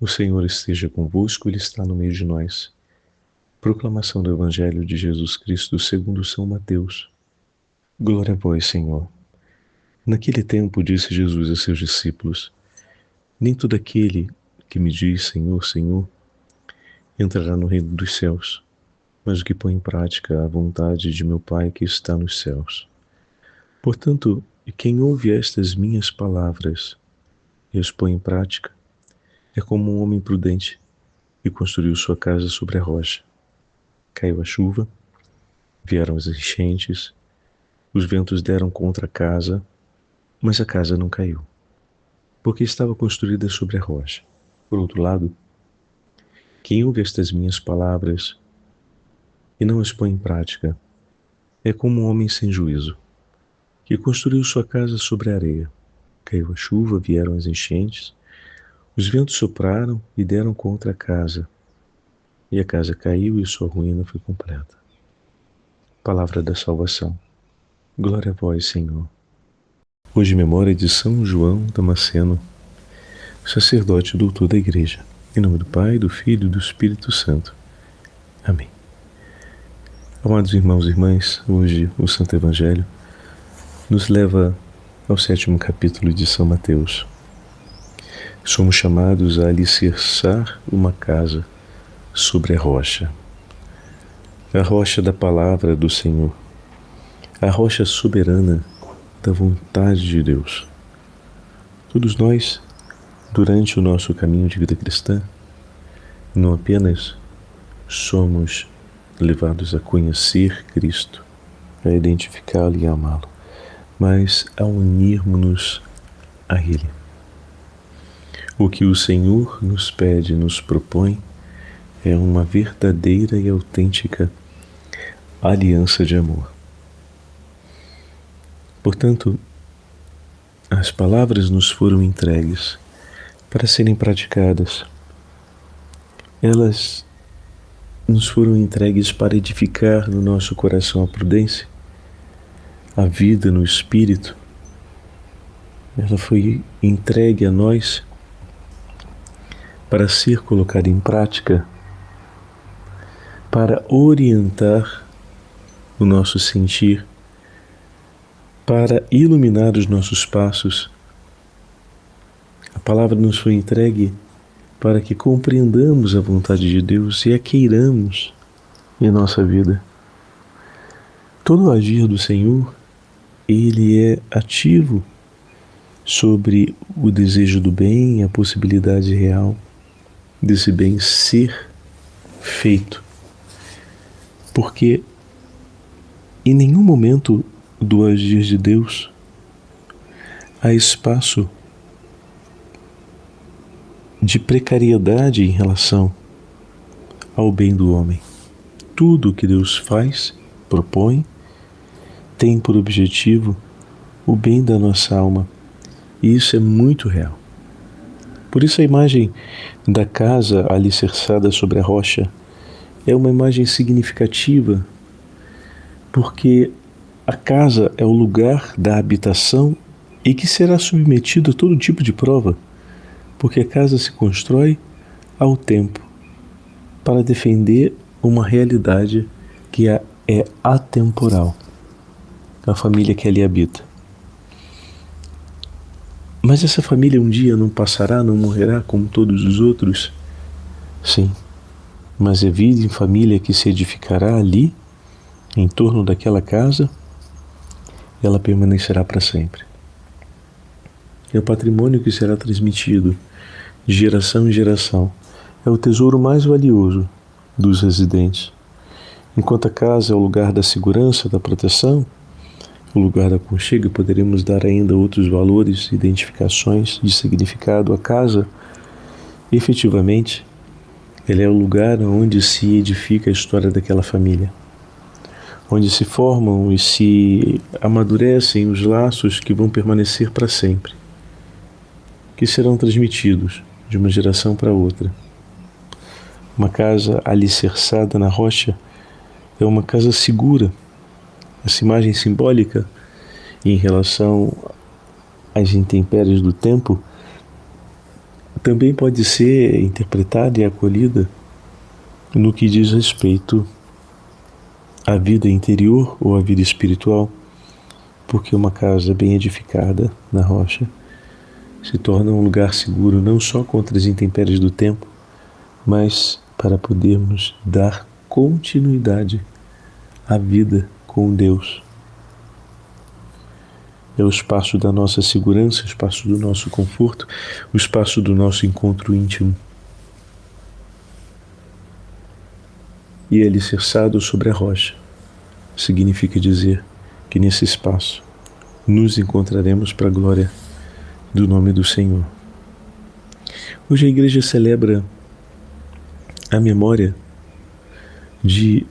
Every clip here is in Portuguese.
O Senhor esteja convosco, Ele está no meio de nós. Proclamação do Evangelho de Jesus Cristo segundo São Mateus. Glória a vós, Senhor. Naquele tempo disse Jesus a seus discípulos: Nem todo aquele que me diz Senhor, Senhor, entrará no reino dos céus, mas o que põe em prática a vontade de meu Pai que está nos céus. Portanto, quem ouve estas minhas palavras e as põe em prática, é como um homem prudente que construiu sua casa sobre a rocha. Caiu a chuva, vieram as enchentes, os ventos deram contra a casa, mas a casa não caiu, porque estava construída sobre a rocha. Por outro lado, quem ouve estas minhas palavras e não as põe em prática, é como um homem sem juízo, que construiu sua casa sobre a areia. Caiu a chuva, vieram as enchentes, os ventos sopraram e deram contra a casa, e a casa caiu e sua ruína foi completa. Palavra da salvação. Glória a vós, Senhor. Hoje memória de São João Damasceno, sacerdote e doutor da Igreja. Em nome do Pai, do Filho e do Espírito Santo. Amém. Amados irmãos e irmãs, hoje o Santo Evangelho nos leva ao 7º capítulo de São Mateus. Somos chamados a alicerçar uma casa sobre a rocha da palavra do Senhor, a rocha soberana da vontade de Deus. Todos nós, durante o nosso caminho de vida cristã, não apenas somos levados a conhecer Cristo, a identificá-lo e a amá-lo, mas a unirmos-nos a Ele. O que o Senhor nos pede, nos propõe, é uma verdadeira e autêntica aliança de amor. Portanto, as palavras nos foram entregues para serem praticadas. Elas nos foram entregues para edificar no nosso coração a prudência, a vida no Espírito. Ela foi entregue a nós para ser colocada em prática, para orientar o nosso sentir, para iluminar os nossos passos. A palavra nos foi entregue para que compreendamos a vontade de Deus e a queiramos em nossa vida. Todo o agir do Senhor, Ele é ativo sobre o desejo do bem, a possibilidade real desse bem ser feito. Porque em nenhum momento do agir de Deus há espaço de precariedade em relação ao bem do homem. Tudo o que Deus faz, propõe, tem por objetivo o bem da nossa alma. E isso é muito real. Por isso a imagem da casa alicerçada sobre a rocha é uma imagem significativa, porque a casa é o lugar da habitação e que será submetido a todo tipo de prova, porque a casa se constrói ao tempo para defender uma realidade que é atemporal, a família que ali habita. Mas essa família um dia não passará, não morrerá como todos os outros? Sim, mas é vida em família que se edificará ali, em torno daquela casa, ela permanecerá para sempre. É o patrimônio que será transmitido de geração em geração. É o tesouro mais valioso dos residentes. Enquanto a casa é o lugar da segurança, da proteção, o lugar da aconchego, poderemos dar ainda outros valores, identificações de significado à casa. Efetivamente, ele é o lugar onde se edifica a história daquela família, onde se formam e se amadurecem os laços que vão permanecer para sempre, que serão transmitidos de uma geração para outra. Uma casa alicerçada na rocha é uma casa segura. Essa imagem simbólica em relação às intempéries do tempo também pode ser interpretada e acolhida no que diz respeito à vida interior ou à vida espiritual, porque uma casa bem edificada na rocha se torna um lugar seguro não só contra as intempéries do tempo, mas para podermos dar continuidade à vida com Deus. É o espaço da nossa segurança, o espaço do nosso conforto, o espaço do nosso encontro íntimo. E alicerçado sobre a rocha significa dizer que nesse espaço nos encontraremos para a glória do nome do Senhor. Hoje a igreja celebra a memória de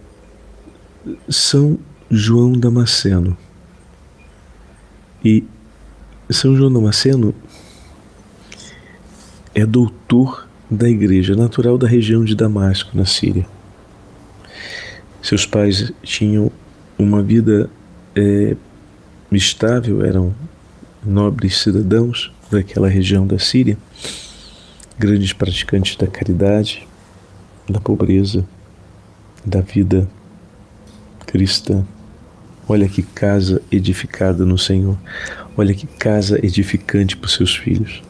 São João Damasceno. E São João Damasceno é doutor da igreja, natural da região de Damasco, na Síria. Seus pais tinham uma vida estável, eram nobres cidadãos daquela região da Síria, grandes praticantes da caridade, da pobreza, da vida cristã. Olha que casa edificada no Senhor. Olha que casa edificante para os seus filhos.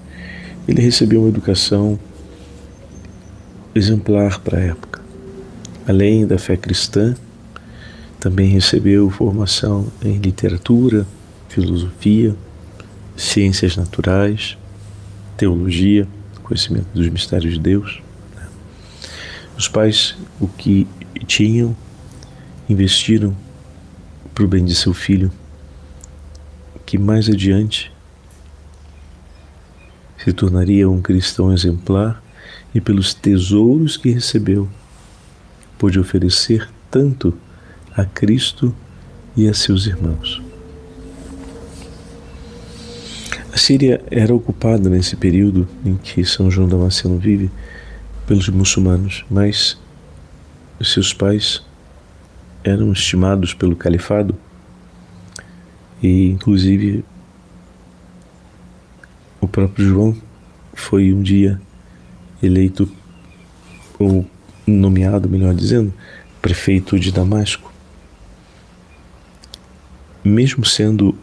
Ele recebeu uma educação exemplar para a época. Além da fé cristã, também recebeu formação em literatura, filosofia, ciências naturais, teologia, conhecimento dos mistérios de Deus. Os pais, o que tinham, investiram para o bem de seu filho, que mais adiante se tornaria um cristão exemplar e pelos tesouros que recebeu, pôde oferecer tanto a Cristo e a seus irmãos. A Síria era ocupada nesse período em que São João Damasceno vive pelos muçulmanos, mas seus pais eram estimados pelo califado e, inclusive, o próprio João foi um dia eleito, ou nomeado, melhor dizendo, prefeito de Damasco. Mesmo sendo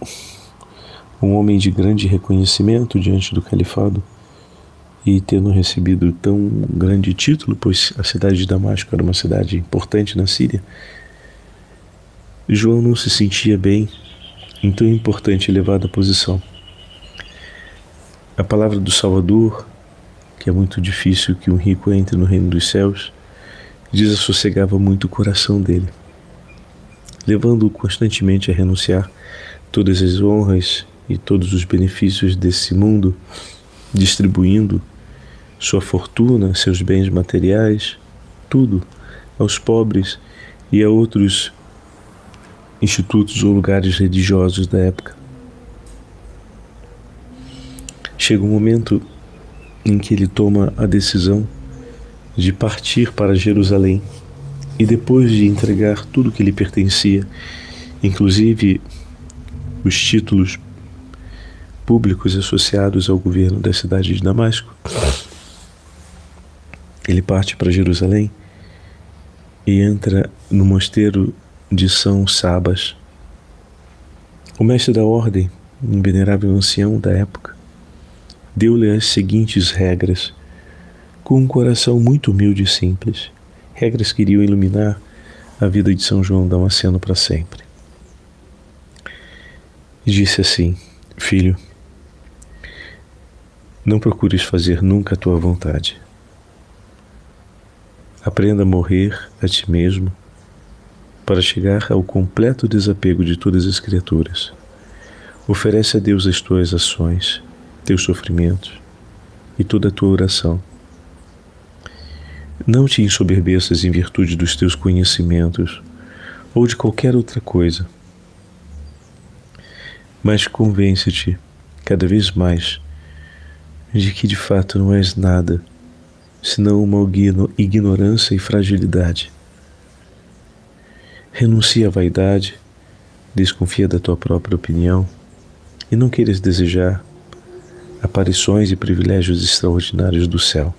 um homem de grande reconhecimento diante do califado e tendo recebido tão grande título, pois a cidade de Damasco era uma cidade importante na Síria, João não se sentia bem em tão importante e elevada posição. A palavra do Salvador, que é muito difícil que um rico entre no reino dos céus, desassossegava muito o coração dele, levando-o constantemente a renunciar todas as honras e todos os benefícios desse mundo, distribuindo sua fortuna, seus bens materiais, tudo aos pobres e a outros institutos ou lugares religiosos da época. Chega um momento em que ele toma a decisão de partir para Jerusalém e, depois de entregar tudo que lhe pertencia, inclusive os títulos públicos associados ao governo da cidade de Damasco, ele parte para Jerusalém e entra no mosteiro de São Sabas. O mestre da ordem, um venerável ancião da época, deu-lhe as seguintes regras, com um coração muito humilde e simples, regras que iriam iluminar a vida de São João Damasceno para sempre. E disse assim: filho, não procures fazer nunca a tua vontade. Aprenda a morrer a ti mesmo para chegar ao completo desapego de todas as criaturas. Oferece a Deus as tuas ações, teus sofrimentos e toda a tua oração. Não te ensoberbeças em virtude dos teus conhecimentos ou de qualquer outra coisa, mas convence-te cada vez mais de que de fato não és nada senão uma ignorância e fragilidade. Renuncia à vaidade, desconfia da tua própria opinião e não queiras desejar aparições e privilégios extraordinários do céu.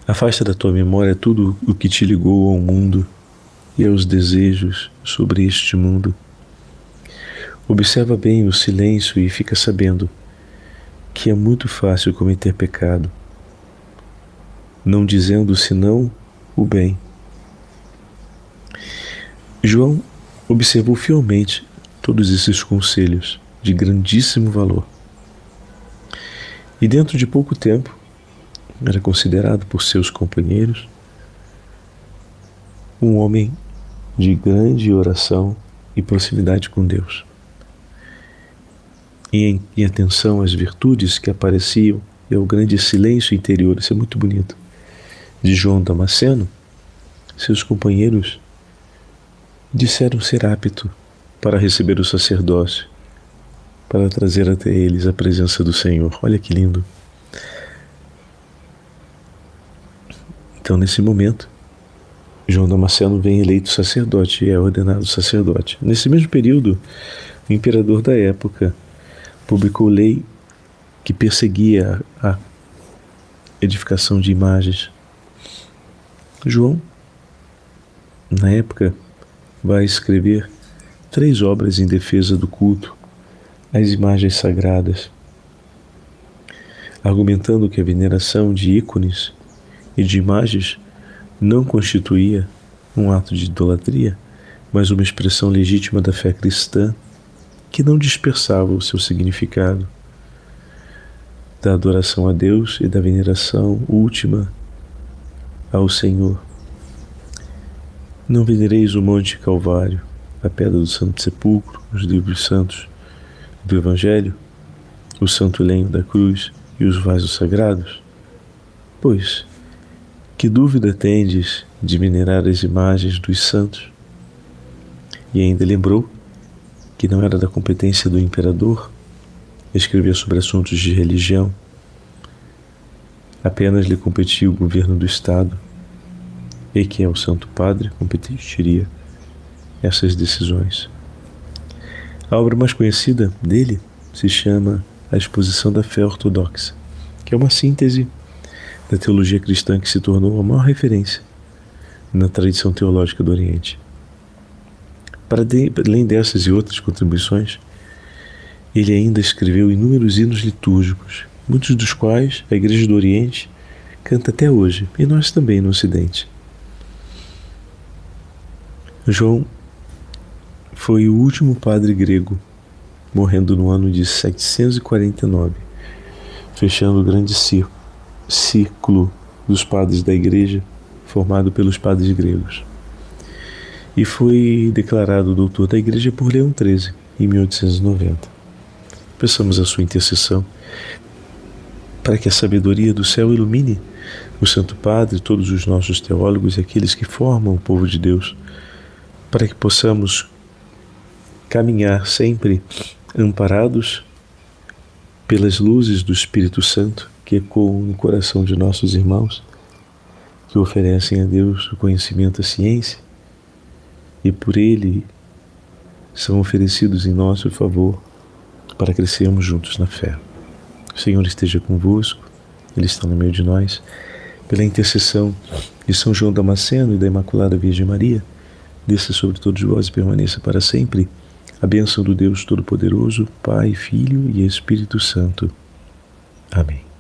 Afasta da tua memória tudo o que te ligou ao mundo e aos desejos sobre este mundo. Observa bem o silêncio e fica sabendo que é muito fácil cometer pecado, não dizendo senão o bem. João observou fielmente todos esses conselhos de grandíssimo valor. E dentro de pouco tempo, era considerado por seus companheiros um homem de grande oração e proximidade com Deus. E em atenção às virtudes que apareciam e ao grande silêncio interior, isso é muito bonito, de João Damasceno, seus companheiros disseram ser apto para receber o sacerdócio, para trazer até eles a presença do Senhor. Olha que lindo. Então, nesse momento, João Damasceno vem eleito sacerdote e é ordenado sacerdote. Nesse mesmo período, o imperador da época publicou lei que perseguia a edificação de imagens. João, na época, vai escrever 3 obras em defesa do culto às imagens sagradas, argumentando que a veneração de ícones e de imagens não constituía um ato de idolatria, mas uma expressão legítima da fé cristã que não dispersava o seu significado, da adoração a Deus e da veneração última ao Senhor. Não venereis o Monte Calvário, a pedra do Santo Sepulcro, os livros santos do Evangelho, o santo lenho da cruz e os vasos sagrados? Pois, que dúvida tendes de venerar as imagens dos santos? E ainda lembrou que não era da competência do imperador escrever sobre assuntos de religião, apenas lhe competia o governo do Estado, e que o Santo Padre competiria essas decisões. A obra mais conhecida dele se chama A Exposição da Fé Ortodoxa, que é uma síntese da teologia cristã que se tornou a maior referência na tradição teológica do Oriente. Além dessas e outras contribuições, ele ainda escreveu inúmeros hinos litúrgicos, muitos dos quais a Igreja do Oriente canta até hoje, e nós também no Ocidente. João foi o último padre grego, morrendo no ano de 749, fechando o grande círculo dos padres da Igreja, formado pelos padres gregos. E foi declarado doutor da Igreja por Leão XIII, em 1890. Peçamos a sua intercessão para que a sabedoria do céu ilumine o Santo Padre, todos os nossos teólogos e aqueles que formam o povo de Deus, para que possamos caminhar sempre amparados pelas luzes do Espírito Santo que ecoam no coração de nossos irmãos, que oferecem a Deus o conhecimento, a ciência, e por Ele são oferecidos em nosso favor para crescermos juntos na fé. O Senhor esteja convosco, Ele está no meio de nós. Pela intercessão de São João Damasceno e da Imaculada Virgem Maria, desça sobre todos vós e permaneça para sempre a bênção do Deus Todo-Poderoso, Pai, Filho e Espírito Santo. Amém.